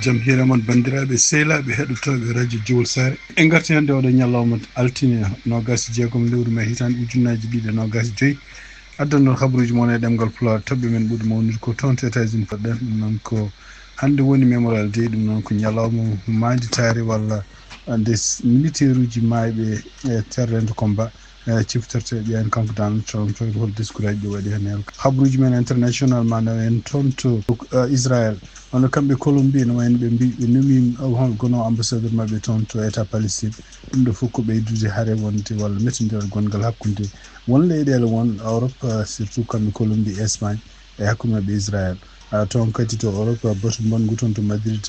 jam hiramon bandiraɓe sehlaɓe heɗotoɓe radio Jowol Sare en garti hannde oɗo ñallawma altine nogas jeegom lewru mai hitande ujunnaji ɗiɗi nogas joyyi addanno habaruji moon e ɗemgal Pulaar toɓɓe men ɓuuri mawnude ko toon to États-Unis poɗɗen ɗum noon ko hannde woni mémoral day ɗum noon ko ñalawma manditare walla nde militaire uji mayɓe e terrende combat ciftorte ƴeewen kanko Donald Trump to hol discours aji ɗi waɗi hen helka habaruji men international manaw en toon to Israël hono kamɓe Colombie no wayno ɓe mbi ɓe nomi hon gono ambassadeur mabɓe toon to état Palestine ɗum ɗo fof ko ɓeydude haare wonde walla mettodiral gongal hakkude won leyɗele won Europe surtout kamɓe Colombie Espagne e hakkude mabɓe Israël toon kadi to Europe bato bongo toon to Madrid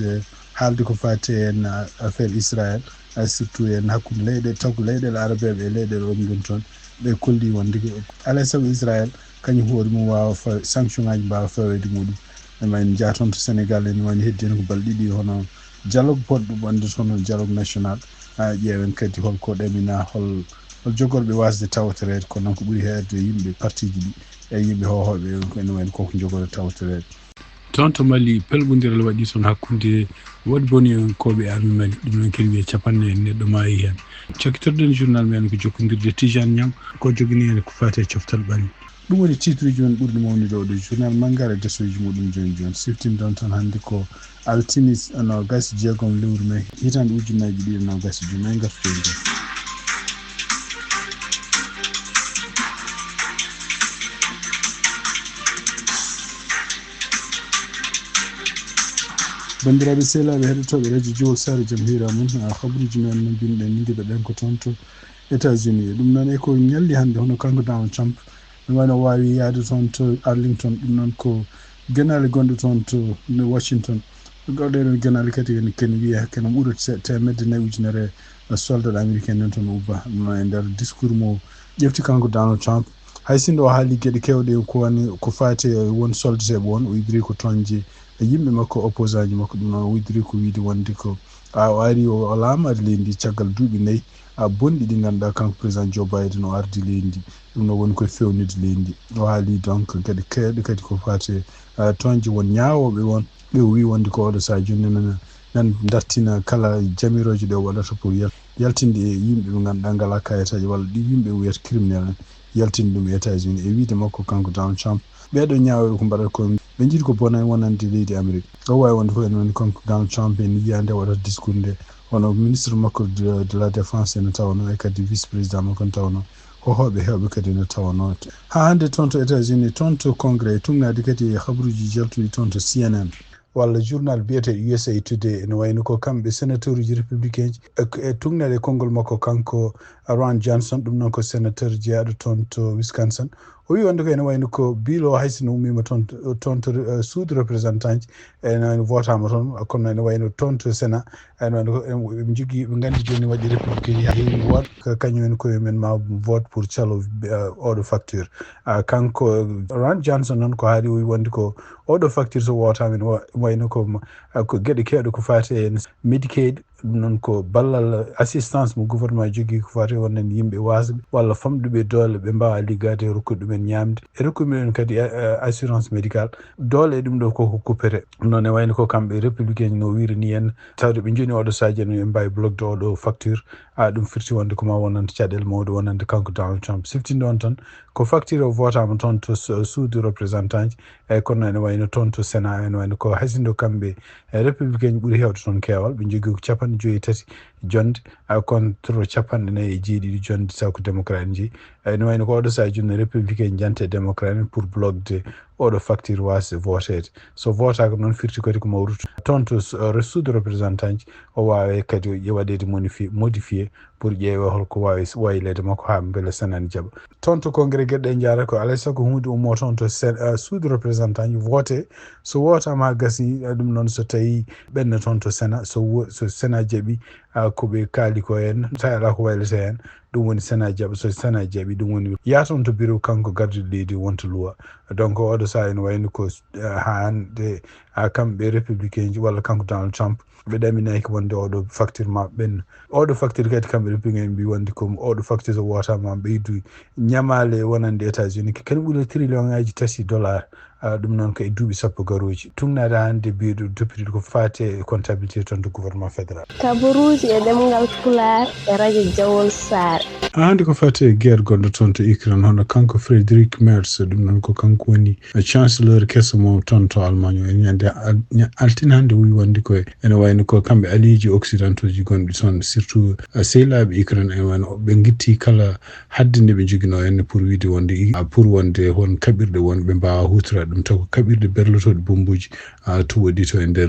haalde ko fati en affaire Israël surtout en hakkude leyɗe tawko leyɗele arabeɓe e leyɗele on gon toon ɓe kolli wonde alay saago Israël kañum hoore mum wawa sanction ngaji mbawa fawede muɗum emen jaa toon to Sénégal en woni heddi hen ko balɗe ɗiɗi hono dialogue poɗɗo wonde toon dialogue national ƴeewen kadi holko ɗamina hol jogorɓe wasde tawtorede kono noon ko ɓuuri heewde yimɓe partiji ɗi e yimɓe hohoɓe ene wayno koko jogorde tawtorede toon to Mali pelgodiral waɗi toon hakkude waɗi boni koɓe armi Mali ɗum noon kadi wiye capanɗe neɗɗo maayi hen cokkitorɗen journal men ko jokkodirde Tijane Niang ko jogini hen ko fati e coftal ɓalli ɗum woni titre ji men ɓurɗi mawnude oɗo journal mangare desoji muɗum joni joni siftindon tan hannde ko altinis nogas jeegom lewru mai hitande ujunnaji ɗiɗi nogas joni may gartude joni bandiraɓe sehlaɓe heɗotoɓe radio Jowol Sare jaam hiramon habaruji men no mbinoɗen ni ndiɓeɗen ko toon to États-Unis ɗum noon e ko ñalli hannde hono kanko Donald Trump ɗum wayno wawi yaade toon to Arlington ɗum noon ko guenale gonɗo toon to Washington ɗoɗeɗon guenale kadi ken wiya kene ɓuura temedde 4 ujunere soldat américain nen toon ubba ɗum noon e nder discours mo ƴefti kanko Donald Trump hay sinno o haali gueɗe kewɗe ko woni ko fati won soldateɓe won o widiri ko toñje yimɓe makko opposant ji makko ɗum noon o widiri ko wiide wonde ko o ari o laamade leydi caggal duuɓi 4 bonɗi ɗi ganduɗa kanko président Joe Biden o ardi leydi ɗum noon woni koye fewnide leydi o haali donc gueɗe kewɗe kadi ko fati toñje won ñawoɓe won ɓe wi wonde ko oɗo sa joni nan dartina kala jamiroje ɗe o waɗata pour yaltinde e yimɓe ɓe ganduɗa ngala kayitaji walla ɗi yimɓe wiyata criminel en yaltinde ɗum e États-Unis e wiide makko kanko Donald Trump ɓeɗo ñawoɓe ko mbaɗata ko ɓe jiiɗi ko bona wonande leydi Amérique o wawi wonde fof ene woni kanko Donald Trump en yiyande waɗata discours nde hono ministre makko de la défense ene tawno e kadi vice président makko ne tawno hohoɓe hewɓe kadi ne tawno ha hande toon to États-Unis toon to congrès tugnade kadi habaruji jaltuɗi toon to CNN walla journal biyete USA Today ene wayno ko kamɓe sénateur uji républicain ji e tugnade konngol makko kanko Ron Johnson ɗum noon ko sénateur jeyaɗo toon to Wisconsin o wi wonde ko ene wayno ko biilo haysino ummima toon to suudu représentant ji ene wayno votama toon kono ene wayno toon to Sénat ene wayno ɓe jogui ɓe gandi joni waɗi républicain ha heewi woɗ kañumen koye men ma vote pour calo oɗo facture kanko Ron Johnson noon ko haali o wi wonde ko oɗo facture so wotama ene wayno ko gueɗe kewɗe ko fati e Medicaid ɗum noon ko ballal assistance mo gouvernement jogui ko fati wonnen yimɓe wasɓe walla famɗuɓe doole ɓe mbawa liggade e rokkude ɗumen ñamde e rokkude ɗumen kadi assurance médical doole e ɗum ɗo koko kuppete ɗum noon e wayno ko kamɓe républicain no wirini en tawde ɓe joni oɗo sadio ene mbawi blogde oɗo facture ɗum firti wonde koma wonande caɗele mawɗo wonande kanko Donald Trump siftinde on tan ko facture o votama toon to suudu représentant ji eyyi kono ene wayno toon to Sénat ene wayno ko haysindo kamɓe républicain ji ɓuuri hewde toon keewal ɓe jogui ko 53 jonde contre 49 jonde taw ko démocrate en jeeyi ene wayno ko oɗo sa joni républicain jante démocrate en pour blogde oɗo facture wasde votede so votaka noon firti kadi ko mawruto toon to suudu représentant ji o wawe kadi waɗede modifié pour ƴeewe holko wawi waylede makko ha beele Sénat ne jaaɓa toon to congrès gueɗe jarata ko alay saago hunde ummo toon to suudu représentant ji voté so wotama ha gasi ɗum noon so tawi ɓenna toon to Sénat so Sénat jaaɓi koɓe kaali ko hen tawi ala ko waylete hen ɗum woni Sénat jaaɓa so Sénat jaaɓi ɗum woni ya toon to bureau kanko garduɗo leydi wonta loi donc oɗo saaha ene wayno ko ha hande kamɓe républicain ji walla kanko Donald Trump ɓe ɗaminaki wonde oɗo facture ma ɓenna oɗo facture kadi kamɓe républicain mbi wonde ko oɗo facture so wotama ɓeydu ñamale wonande États-Unis kene ɓuuri trillion ngaji tati dollar ɗum noon ko e duuɓi sappo garuuji tumnade hannde mbiɗo deputide ko fate e comptabilité toon to gouvernement fédéral kabaruuji e ɗemngal Pulaar e radio Jawol Saare. hannde ko fate e guerre gonɗo toon to Ukraine hono kanko Frédéric Merz ɗum noon ko kanko woni chancelleur kesso mo toon to Allemagne o ñande altine hannde wi wonde koye ene wayno ko kamɓe alliiji occidentaux ji gonɓe toon surtout sehlaaɓe Ukraine ene wayno ɓe guitti kala hadde nde ɓe joguino henne pour wiide wonde pour wonde hon kaɓirɗe wonɓe mbawa hutorade ɗum taw ko kaɓirɗe berlotoɗe bombuji to waɗi to e nder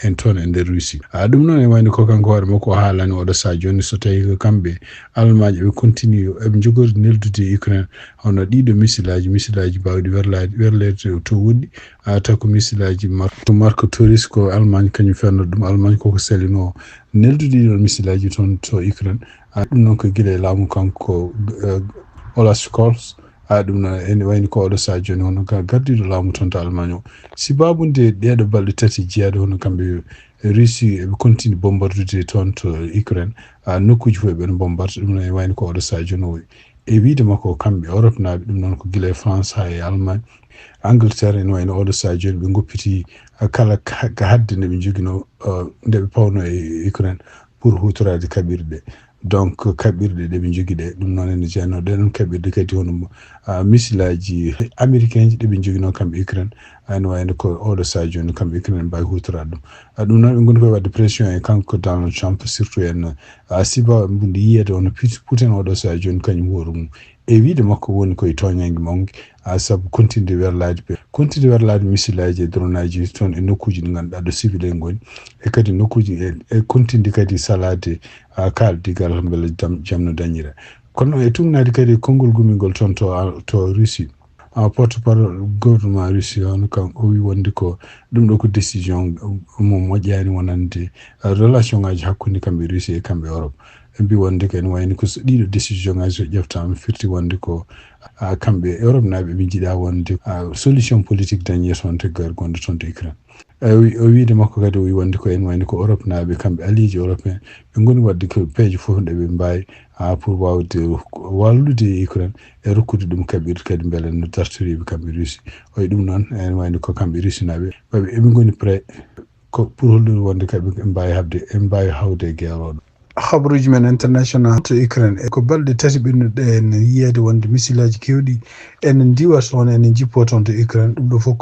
en toon e nder Russie ɗum noon ene wayno ko kanko hoore makko o haalani oɗo saa joni so tawi ko kamɓe Allemagne ɓe continue eɓe jogori neldude Ukraine hono ɗiɗo misilaji bawɗi werlede to woɗɗi taw ko misilaji marque touriste ko Allemagne kañum ferno ɗum Allemagne koko salino neldude ɗiɗon misilaji toon to Ukraine ɗum noon ko guila e laamu kanko Olaf Scholz ɗum noon ene wayni ko oɗo saa joni hono gardiɗo laamu toon to Allemagne o si babunde ɗeɗo balɗe tati jeeyaɗo hono kamɓe Russie eɓe continue bombardude toon to Ukraine nokkuji fof ɓene bombarde ɗum noon ene wayni ko oɗo saa joni o e wiide makko kamɓe Europe naaɓe ɗum noon ko gila e France ha e Allemagne Angleterre ene wayno oɗo saa joni ɓe goppiti kala ka hadde nde ɓe jogino nde ɓe pawno e Ukraine pour hutorade kaɓirɗe donc kaɓirɗe ɗe ɓe jogui ɗe ɗum noon ene jeeyano ɗeɗon kaɓirɗe kadi hono misilaji américain ji ɗe ɓe joguino kamɓe Ukraine ene wayno ko oɗo saa joni kamɓe Ukraine mbawi hutorade ɗum noon ɓe goni koye wadde pression e kanko Donald Trump surtout en siba mbude yiyede ono Putin oɗo saa joni kañum hoore mum e wiide makko woni koye toñangue mawgue saabu continue werlade misilaji e dronaji toon e nokkuji ɗi ganduɗa ɗo civil en goni e kadi nokkuji e continue kadi salade kaldigal beele jamno dañira kono e tumnade kadi konngol gumigol toon to Russie porte parole gouvernement Russie hono kan o wi wonde ko ɗum ɗo ko décision mo moƴƴani wonande relation ngaji hakkude kamɓe Russie e kamɓe Europe ɓe mbi wonde ko ene wayni ko so ɗiɗo décision ngaji so ƴeftama firti wonde ko kamɓe Europe naaɓe ɓe jiiɗa wonde solution politique dañe toon to guerre gonɗo toon to Ukraine o wiide makko kadi o wi wonde ko ene wayni ko Europe naaɓe kamɓe alliiji européen ɓe goni wadde ko peeje fof nde ɓe mbawi pour wawde wallude Ukraine e rokkude ɗum kaɓirɗe kadi beele no dartoriɓe kamɓe Russie oye ɗum noon ene wayni ko kamɓe Russie naaɓe eɓe goni prêt ko pour hollude wonde kaɓe mbawi hawde e guerre oɗo habaruji men international to Ukraine ko balɗe tati ɓennuɗe en yiyede wonde misilaji kewɗi ene diwa toon ene jippo toon to Ukraine ɗum ɗo fof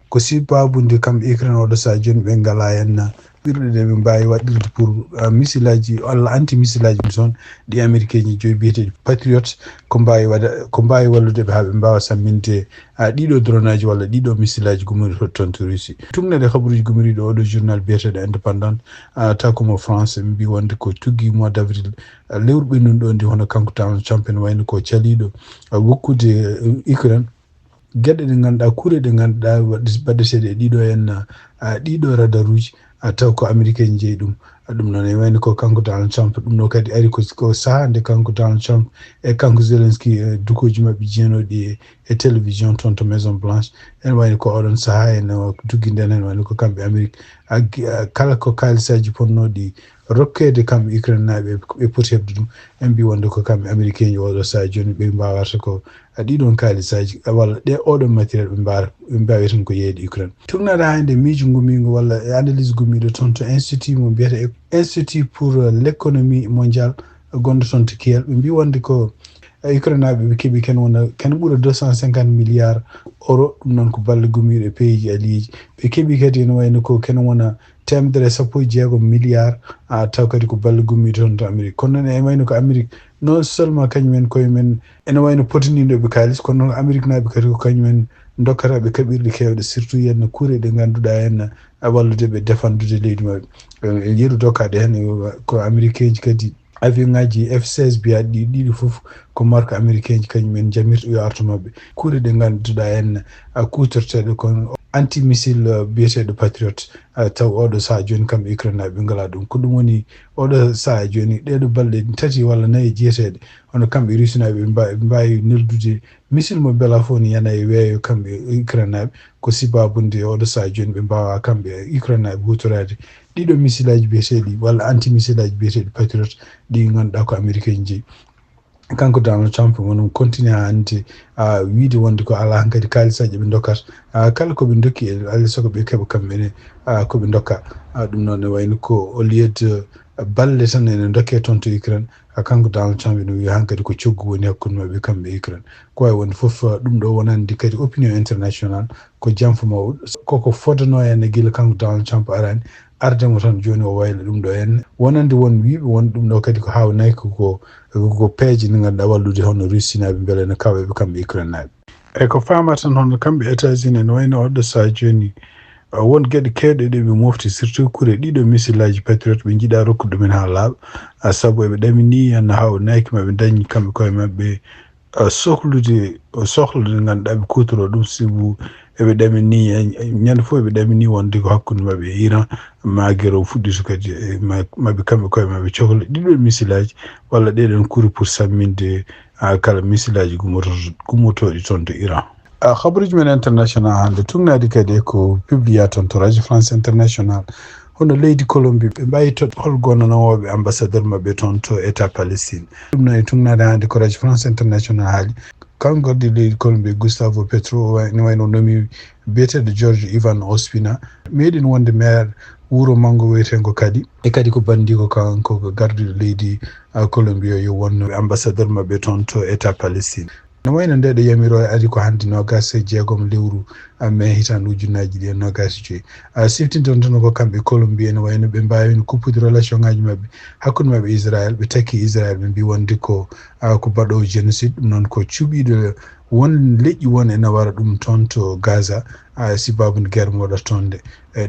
ko sibabunde kamɓe Ukraine oɗo saa joni ɓe ngala henna ɓirɗe ɗe ɓe mbawi waɗirde pour misilaji walla anti misilaji toon ɗi américain ji joyi biyeteɗi patriote ko mbawi walludeɓe ha ɓe mbawa samminde ɗiɗo dronaji walla ɗiɗo misilaji gumori toon to Russie tumnede habaruji gumoriɗo oɗo journal biyeteɗo indépendant taw komo France ɓe mbi wonde ko tugui mois d' avril lewru ɓennuɗo ndi hono kanko Donald Trump ene wayno ko caliɗo wokkude Ukraine gueɗe ɗe ganduɗa kuure ɗe ganduɗa baɗeteɗe e ɗiɗo henna ɗiɗo radaruji taw ko américain jeeyi ɗum noon e wayno ko kanko Donald Trump ɗum ɗo kadi ari ko saaha nde kanko Donald Trump e kanko Zelensky dukoji mabɓe jeenoɗi e télévision toon to Maison Blanche ene wayno ko oɗon saaha ene dugui nden ene wayno ko kamɓe Amérique kala ko kalisaji ponnoɗi rokkede kamɓe Ukraine naaɓe ɓe poti hebde ɗum en mbi wonde ko kamɓe américain ji oɗo saa joni ɓe mbawata ko ɗiɗon kalisaji walla ɗe oɗon matériel ɓe mbawi tan ko yeeyde Ukraine tumnade hande miijo gumigo walla analyse gumiɗo toon to institut mo mbiyata institut pour l'économie mondiale gonɗo toon to Kiel ɓe mbi wonde ko Ukraine naaɓe ɓe keeɓi ken ɓuura 250 milliards euro ɗum noon ko balle gumiɗo e pays ji alliiji ɓe keeɓi kadi ene wayno ko ken wona 116 milliards taw kadi ko balle gummiɗo toon to Amérique kono noon ene wayno ko Amérique non seulement kañumen koye men ene wayno potiniɗoɓe kalis kono noon Amérique naaɓe kadi ko kañumen dokkataɓe kaɓirɗe kewɗe surtout yenno kuure ɗe ganduɗa henna walludeɓe défendude leydi mabɓe yeeru dokkade hen ko américain ji kadi avion ngaji F-16 biyaɗi ɗiɗi fof ko marque américain ji kañumen jamirta yo artu mabɓe kuure ɗe ganduɗa henna kutorteɗe kon anti missile biyeteɗo patriote taw oɗo saa joni kamɓe Ukraine naaɓe ɓe ngala ɗum ko ɗum woni oɗo saa joni ɗeɗo balɗe tati walla nayyi jeeteɗe hono kamɓe Russie naaɓe ɓe mbawi neldude missile mo bela fof ni yana e weeyo kamɓe Ukraine naaɓe ko sibabunde oɗo saa joni ɓe mbawa kamɓe Ukraine naaɓe hutorade ɗiɗo missile aji biyeteɗi walla anti missile aji biyeteɗi patriote ɗi ganduɗa ko américain jeeyi kanko Donald Trump won continue hande wiide wonde ko ala hankadi kaalisaji ɓe dokkata kala koɓe dokki alay saago ɓe keɓa kamɓene koɓe dokka ɗum noon ne wayno ko au lieu de balle tan ene dokke toon to Ukraine kanko Donald Trump ene wiya hankadi ko coggu woni hakkude maɓɓe kamɓe Ukraine ko wawi wonde fof ɗum ɗo wonande kadi opinion international ko jamfa mawɗo koko fodano henne guila kanko Donald Trump arani ardemo tan joni o wayla ɗum ɗo henne wonande won wiɓe won ɗum ɗo kadi ko hawnaki ko peeje ɗi ganduɗa wallude hono Russie naɓe beele ne kawaɓe kamɓe Ukraine naɓe eyyi ko famata tan hono kamɓe États-Unis ne wayno oɗɗo saha joni won gueɗe kewɗe ɗe ɓe mofti surtout kure ɗiɗo missilaji patriote ɓe jiiɗa rokkude ɗumen ha laaɓa saabu eɓe ɗamini hen hawnaki maɓe dañi kamɓe koye maɓɓe sohlude nde ganduɗa ɓe kutoro ɗum sibu eɓe ɗamini ñande fof eɓe ɗamini wonde ko hakkude maɓɓe e Iran ma guero fuɗɗito kadi maɓe kamɓe koye maɓe cohla ɗiɗo missilaji walla ɗeɗon kuri pour samminde kala missilaji gummotoɗi toon to Iran habaruji men international hande tugnadi kadi ko publia toon to radio France international hono leydi Colombie ɓe mbawi to hol gonnanowoɓe ambassadeur maɓɓe toon to état Palestine ɗum noon e tugnade hande ko radio France international haali kanko gardi leydi Colombie Gustavo Petro ne wayno nomi biyeteɗo George Ivan Ospina meeɗin wonde maire wuro manggo wiyetengo kadi e kadi ko bandi ko kanko ko gardiɗo leydi Colombie yo wonno ambassadeur maɓɓe toon to état Palestine no wayno nde ɗo yamiro ari ko hande nogas jeegom lewru mai hitande ujunnaji ɗi e nogas joyyi siftinton tan ko kamɓe Colombie ne wayno ɓe mbawino kuppude relation ngaji maɓɓe hakkude maɓɓe Israël ɓe takki Israël ɓe mbi wonde ko baɗowo génocide ɗum noon ko cuɓiɗo won leƴƴi won ene wara ɗum toon to Gaza sibabude guerre mo waɗata toon nde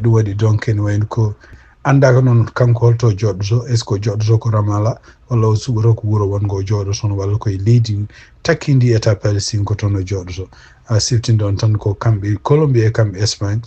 ɗum waɗi donc ene wayno ko andaka noon kanko holto joɗɗoto est ce que joɗɗoto ko Ramallah walla o suɓoto ko wuuro wongo o jooɗo toon walla koye leydi takkindi état Palestine ko toon o jooɗoto siftinde on tan ko kamɓe Colombie e kamɓe Espagne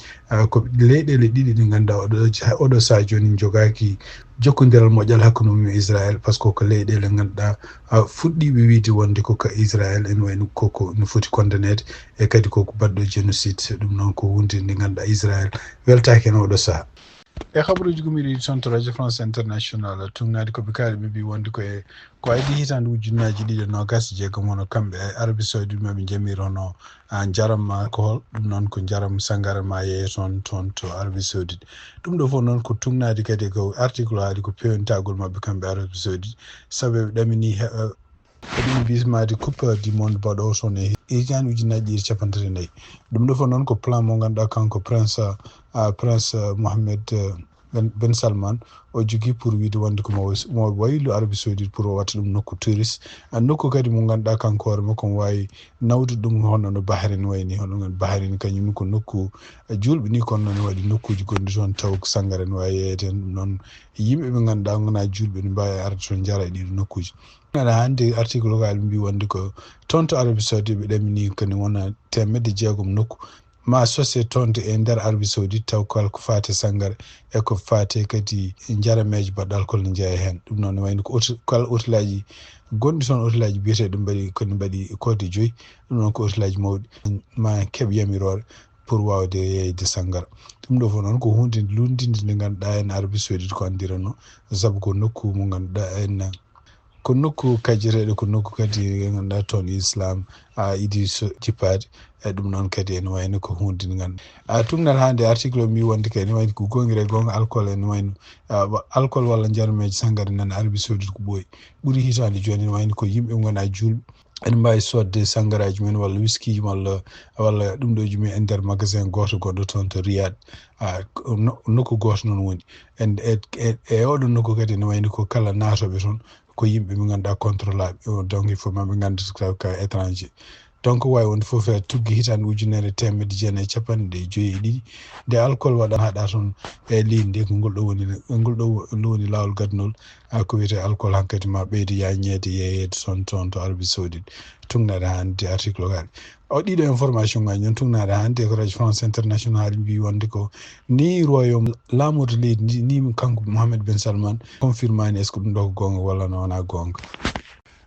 ko leyɗele ɗiɗi ɗi ganduɗa oɗo saha joni jogaki jokkodiral moƴƴal hakkude mum e Israël par ce que ko leyɗele ganduɗa fuɗɗiɓe wiide wonde koko Israël ene wayno koko no foti condamnede e kadi koko baɗɗo génocide ɗum noon ko hunde nde ganduɗa Israël weltaki hen oɗo saha e habaruji gumiɗi toon to radio France international tugnadi koɓe kaali ɓe mbi wonde ko adi hitande ujunnaji ɗiɗi nogas jeegom hono kamɓe Arabie Saoudite maɓe jamirono jaram alcohol ɗum noon ko jaram sangara ma yeeye toon to Arabie Saoudite ɗum ɗo fof noon ko tugnadi kadi ko article haali ko pewnitagol maɓɓe kamɓe Arabie Saoudite saabu eɓe ɗamini ɗum bismade coupe du monde baɗo toon e hitande ujunnaji ɗiɗi capantati nayyi ɗum ɗo fof noon ko plan mo ganduɗa kanko prince Mohammed Ben Salman o jogui pour wiide wonde mo waylu Arabie Saoudite pour o watta ɗum nokku touriste nokku kadi mo ganduɗa kanko hoore makko mo wawi nawde ɗum hono no Bahrain wayni hono Bahrain kañum ko nokku julɓe ni kono noon waɗi nokkuji gonɗi toon taw ko sangara ne wawi yeyede hen ɗum noon yimɓe ɓe ganduɗa gona julɓe ne mbawi arde toon jara e ɗiɗo nokkuji aɗa hande article o kaali mbi wonde ko toon to Arabie Saoudite ɓe ɗamini koni wona 600 nokku ma société toon to e nder Arabie Saoudite taw ko fate sangara e ko fate kadi jarameji baɗɗo alcool ne jeeya hen ɗum noon ne wayno ko kala hôtelaji gonɗi toon hôtelaji biyeteɗo mbaɗi koni mbaɗi côté 5 ɗum noon ko hôtelaji mawɗi ma keeɓ yamirore pour wawde yeyde sangara ɗum ɗo fof noon ko hunde lundinde nde ganduɗa en Arabie Saoudite ko andirano saabu ko nokku mo ganduɗa en ko nokku kajjeteɗo ko nokku kadi ganduɗa toon islam idi jippade e ɗum noon kadi ene wayno ko hunde nde ganduɗa tugnal hande article o mbi wonde kadi ene wayno ko gonguire gonga alcool ene wayno alcool walla jarameji sangara nan Arabie Saoudite ko ɓuuri hitande joni ene wayno ko yimɓe gona julɓe ene mbawi sodde sangaraji mumen walla whisky walla ɗum ɗoji mumen e nder magasin goto goɗɗo toon to Riyad nokku goto noon woni e oɗon nokku kadi ene wayno ko kala natoɓe toon ko yimɓe ɓe ganduɗa contrôlable donc il faut maɓe ganduta ka étranger donc wawi wonde foof tuggi hitande 1950 nde alcool waɗa haɗa toon e leydi ndi ko ngol ɗo woni lawol gadnol ko wiyete alcool hankkadi ma ɓeyde yañede yeyede toon to Arabie Saoudite tugnade hande article o kaali o ɗiɗo information ngaji noon tugnade hande ko radio France international mbi wonde ko ni royaume lamoto leydi ni kanko Mohammed Ben Salman confirmani est ce que ɗum ɗo ko gonga walla no wona gonga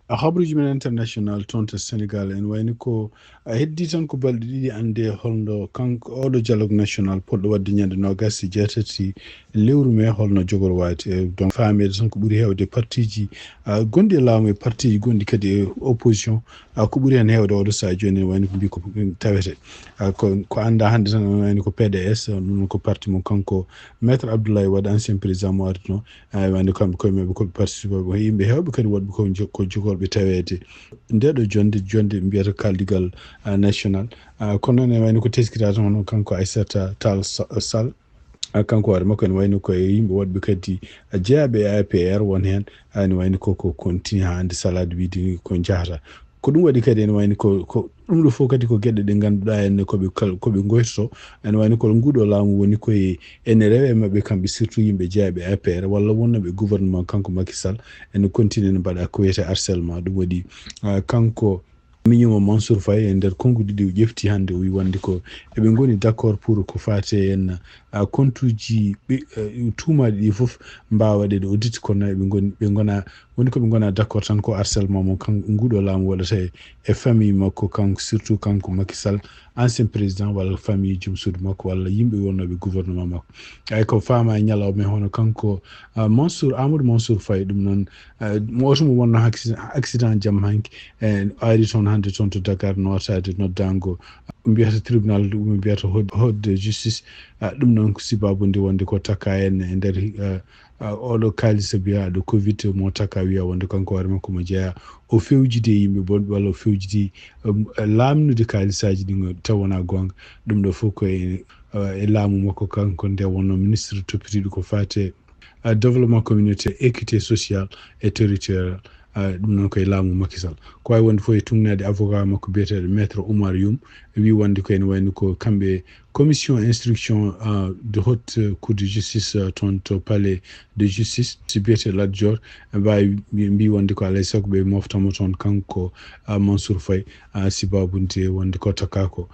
habruji men international tonto Sénégal en wayni ko heddi tan ko balɗe ɗiɗi ande holno kanko oɗo dialogue national poɗɗo wadde ñande nogas e jeetati lewru me holno jogor wade donc famede tan ko ɓuuri hewde partiji gonɗi e laamu e partiji gonɗi kadi e opposition ko ɓuuri hen hewde oɗo saha joni wayni ko mbi ko tawete ko anda hande tan wayni ko PDS ɗum ko parti mum kanko maître Abdoulaye Wade ancien président mo ardi no wayni kamɓe koye maɓe koɓe participe yimɓe hewɓe kadi waɗɓe ko jogorɓe tawede ndeɗo jonde mbiyata kaldigal national kono noon wayni ko teskita tan hono kanko Aissata Tall Sall kanko hoore makko ene wayno koye yimɓe woɗɓe kadi jeeyaɓe e APR won hen ne wayni koko continue hande salade wiide ko jahata ko ɗum waɗi kadi ene wayni ko ɗum ɗo fof kadi ko gueɗe ɗe ganduɗa henne koɓe goytoto ene wayni ko nguɗo laamu woni koye ene rewe mabɓe kamɓe surtout yimɓe jeeyaɓe APR walla wonnoɓe gouvernement kanko Macky Sall ene continue ne mbaɗa ko wiyete harcèlement ɗum waɗi kanko miñomo Mansour Faye e nder konguɗi ɗi o ƴefti hande o wi wonde ko eɓe goni d' accord pour ko fate en compte uji tuumaɗi ɗi foof mbawa waɗede audit kono ɓe gona woni koɓe gona d' accord tan ko harcèlement mo kanko nguɗo laamu waɗata e famille makko kanko surtout kanko Macky Sall ancien président walla famille joom suudu makko walla yimɓe wonnoɓe gouvernement makko ay ko fama e ñalawma hono kanko Amadou Mansour Faye ɗum noon mo oto mo wonno accident jamma hanki ari toon hande toon to Dakar notade noddango mbiyata tribunal ɗum mbiyata haute justice ɗum noon ko sibabude wonde ko takka en e nder oɗo kalisa biyaɗo covid mo takka wiya wonde kanko hoore makko mo jeeya o fewjide yimɓe bonɓe walla o fewjidi lamnude kalisaji ɗi taw wona gonga ɗum ɗo fof koye e laamu makko kanko nde wonno ministre toppitiɗo ko fate développement communautaire équité sociale et territorial ɗum noon koye laamu Macky Sall ko wawi wonde fof e tugnade avocat makko biyeteɗo maître Oumar Youm wi wonde ko ene wayno ko kamɓe commission instruction de haute cour de justice toon to palais de justice si biyete Lat Dior mbawi mbi wonde ko alay saago ɓe moftamo toon kanko Mansour Faye sibabude wonde ko takako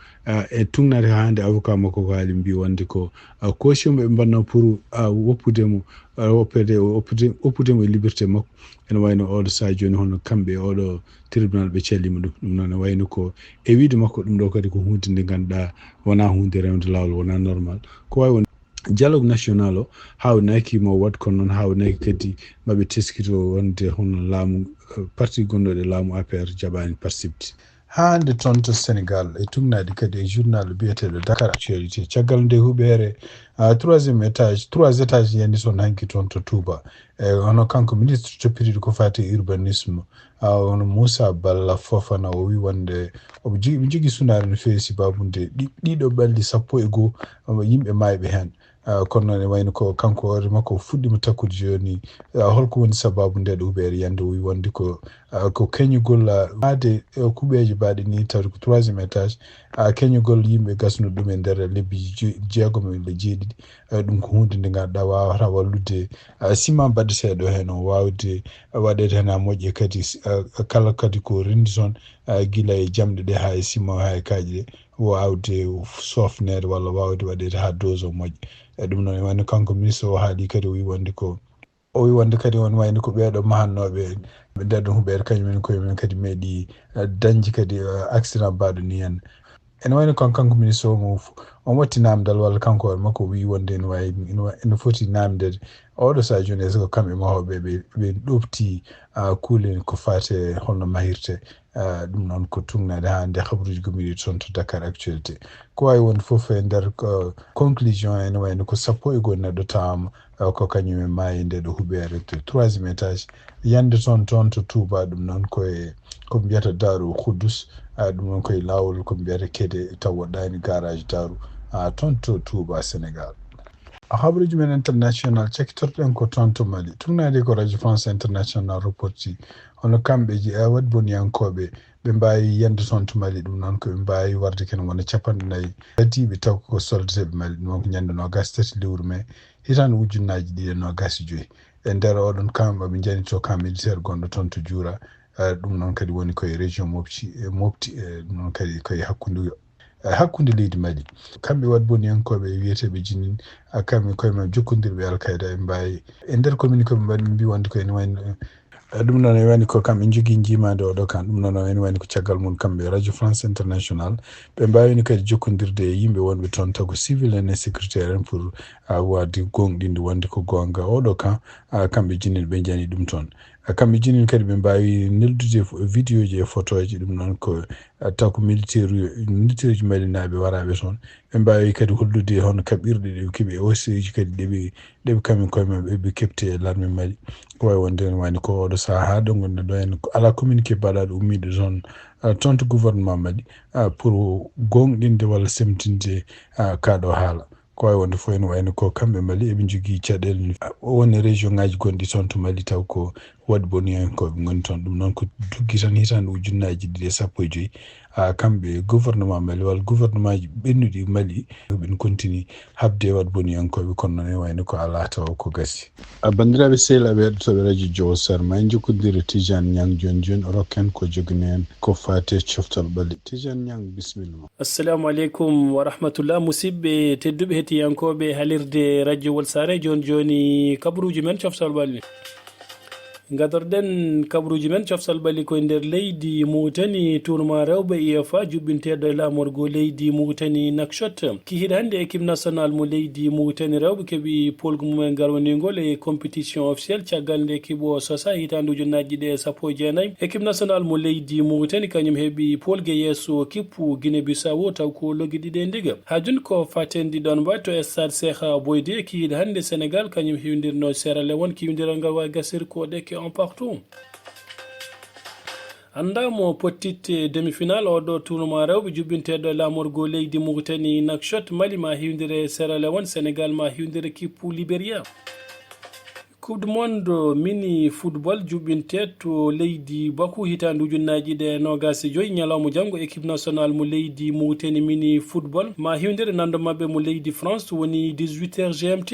e tugnade hande avocat makko ko haali mbi wonde ko caution ɓe mbanno pour woppudemo oppudemo e liberté makko ene wayno oɗo saha joni hono kamɓe oɗo tribunal ɓe cellima ɗum noon wayno ko e wiide makko ɗum ɗo kadi ko hunde nde ganduɗa wona hunde rewde lawol wona normal ko wawi won dialogue national o hawnaki mo wat kono noon hawnaki kadi maɓe teskito wonde hono laamu parti gonɗoɗe laamu APR jaɓani participte hande toon to Sénégal e tugnade kadi e journal biyeteɗo Dakar Actualité caggal nde huɓere trois étages yandi toon hanki toon to Touba e hono kanko ministre toppitiɗo ko fati urbanisme hono Moussa Balla Fofana o wi wonde omo jogui sunare no fewi sibabude ɗiɗo ɓalɗi 11 yimɓe mayɓe hen kono noon e wayno ko kanko hoore makko fuɗɗima takkude joni holko woni sababu nde ɗo huɓere yande o wi wonde ko keñugol maade kuɓeje mbaɗe ni tawde ko troisiéme étage keñugol yimɓe gasno ɗum e nder lebbi jeegom walla jeeɗiɗi ɗum ko hunde nde ganduɗa wawata wallude ciment mbaɗeteɗo hen o wawde waɗede hen ha moƴƴe kadi kala kadi ko rendi toon guila e jamɗe ɗe ha e ciment ha e kaaƴe ɗe wawde sofnede walla wawde waɗede ha dose o moƴƴe ɗum noon e wayno kanko ministre o haali kadi o wi wonde kadi on wayno ko ɓeeɗo mahannoɓe nder ɗum huɓere kañumen koye men kadi meeɗi dañji kadi accident mbaɗo ni hen ene wayno kanko ministre o on watti namdal walla kanko hoore makko wi wonde ene foti namdede oɗo saha joni so kamɓe mahoɓe ɓe ɗofti kuule ko fate holno mahirte ɗum noon ko tugnade hande habaruji gomiɗi toon to Dakar Actualité ko wawi wonde foof e nder conclusion ene wayno ko 11 neɗɗo tawama ko kañumen maayi nde ɗo huɓere to troisiéme étage yande toon to Touba ɗum noon ko mbiyata Darou Khoudoss ɗum noon koye lawol ko mbiyata Kédé taw woɗɗani garage Darou toon to Touba Sénégal habaruji men international cekkitorɗen ko toon to Mali tugnade ko radio France international reporti hono kamɓe waɗi boniyankoɓe ɓe mbawi yande toon to Mali ɗum noon koɓe mbawi warde ken wona 40 kadiɓe taw ko soldateɓe Mali ɗum ko ñande 23 lewru mai hitande ujunnaji 225 e nder oɗon kamɓe ɓe janito camp militaire gonɗo toon to Djoura ɗum noon kadi woni koye région mofti ɗum noon kadi koye hakkude leydi Mali kamɓe waɗi boniyankoɓe wiyeteɓe jinin kamɓe koye men jokkodirɓe Al-Qaïda ɓe mbawi e nder communiqué ɓe mbaɗi mbi wonde ko ene wayno ɗum noon e wani ko kamɓe jogui jimade oɗo kan ɗum noon ene wani ko caggal mum kamɓe radio france international ɓe mbawini kadi jokkodirde e yimɓe wonɓe toon taw civil en et sécuritaire en pour wade gonɗinde wonde ko gonga oɗo kan kamɓe jinnin ɓe jani ɗum toon kamɓe jinnin kadi ɓe mbawi neldude vidéo ji e photo ji ɗum noon ko taw ko militaire ji malinaɓe waraɓe toon ɓe mbawi kadi hollude hono kaɓirɗe ɗe keeɓi aussi kadi ɗeɓe kamen koye maɓe ɓe kepte e l'armé Mali ko wawi wonde ne wani ko oɗo saaha ɗo gonɗen ɗo en ala communiqué baɗaɗo ummide toon to gouvernement Mali pour gonɗinde walla semtinde kaɗo haala ko wawi wonde fof ene wayno ko kamɓe Mali eɓe jogui caɗele woni région ngaji gonɗi toon to Mali taw ko waɗi boni hen koɓe goni toon ɗum noon ko dugui tan hitande ujunnaji 215 kamɓe gouvernement Mali walla gouvernement ji ɓennuɗi Mali ɓen continue habde waɗ boni hen koɓe kono noon e wayno ko ala taw ko gassi bandiraɓe sehilaɓe heɗotoɓe radio Diawo Sarr ma en jokkodiri Tidiane Niang joni rokken ko jogani en ko fate coftol ɓalli Tidiane Niang bisimilla. Assalamu aleykum wa rahmatullah musidɓe tedduɓe hettiyankoɓe halirde radio Wol Sare joni kabruji men coftol ɓalli gadorɗen kabruji men cofsal ɓali koye nder leydi Mauritanie tournoi rewɓe UEFA juɓɓinteɗo e lamorgo leydi Mauritanie Nouakchott kihiɗe hannde équipe national mo leydi Mauritanie rewɓe keeɓi polgu mumen garwanigol e compétition officiel caggal nde équipe o sosa hitande ujunnaji ɗe 19 équipe national mo leydi Mauritanie kañum heeɓi polgue yesso kippu Guinée Bissau taw ko logui ɗiɗe ndiga ha joni ko fatendi ɗon mba to stade Cheikh Boyde kihiɗe hannde Sénégal kañum hewdirno Sierra Leone kiwidiral ngal wawi gasir ko ɗeke on partout andamo pottitte demi-finale oɗo tournoi rewɓe juɓɓinteɗo e lamorgo leydi Mauritanie Nouakchott Mali ma hewdire Sierra Leone Sénégal ma hewdire kippu Libéria coupe du monde mini football juɓɓinte to leydi Bakou hitande ujunnaji ɗe 25 ñalawma janggo équipe nationale mo leydi Mauritanie mini football ma hewdire nando mabɓe mo leydi France woni 18h GMT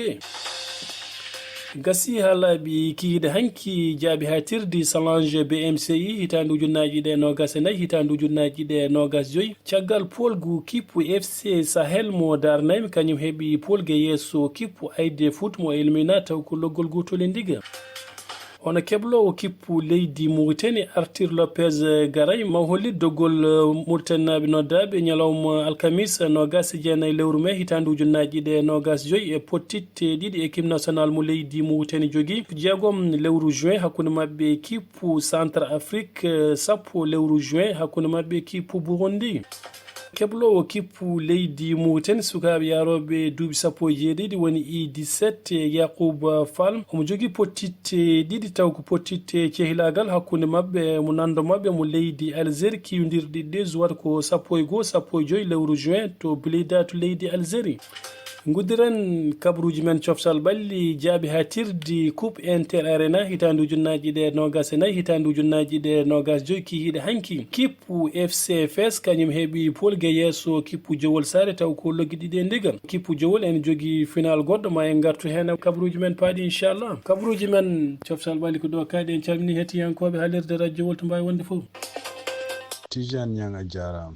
gasi haalaɓi kihiɗe hanki jaabi ha tirdi salange BMCI hitande ujunnaji ɗe 24 hitande ujunnaji ɗe 25 caggal polgu kippu FC Sahel mo darnaymi kañum heeɓi polgue yesso kippu Aïde Foot mo elmina taw ko loggol gotol e ndiga hono keblowo kippu leydi Mauritanie Arthur Lopez Garay ma holli doggol Mauritanie noddaɓe ñalawma alkamis 29 lewru mai hitande ujunnaji ɗe 25 e pottitte ɗiɗi équipe nationale mo leydi Mauritanie jogui jeegom lewru juin hakkude mabɓe kippu Centre Afrique 10 lewru juin hakkude mabɓe kippu Burundi keblowo kippu leydi Mauritanie sukaɓe yaroɓe duuɓi 17 woni I17 Yacoub Fall omo jogui pottitte ɗiɗi taw ko pottitte cehilagal hakkude mabɓe mo nando mabɓe mo leydi Algérie kiwdirɗi ɗi zuwata ko 11 lewru juin to Blida to leydi Algérie guddiren kabruji men cofsal ɓalli jaabi ha tirdi coupe inter arena hitande ujunnaji ɗe 24 hitande ujunnaji ɗe 25 kihiɗe hanki kippu FCFS kañum heeɓi polgue yesso kippu Jowol Sare taw ko logui ɗiɗi ndiga kippu Jowol en jogui final goɗɗo ma en gartu hen kabruji men paaɗi inchallah kabruji men cofsal ɓalli ko ɗo kaaɗi en calmini hettiyankoɓe haalirde radio Wol to mbawi wonde foof Tidiane Niang a jarama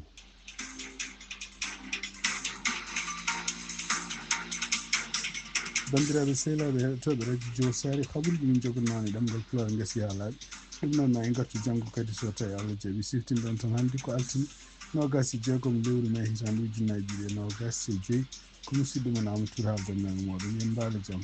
bandiraɓe sehilaɓe heɗotoɓe radio Diawo Sarr haɓurɗi min jogonani ɗemgal Pulaar gaasi haalaɓe ɗum noon ma en gartu janggo kadi so tawi Allah jaaɓi siftinɗon tan hannde ko altine 26 lewru mai hitande ujunnaji ɗe 25 ko musidɗo mon Amadou Tour haaldannoɓe moɗon yen mbaalo jaam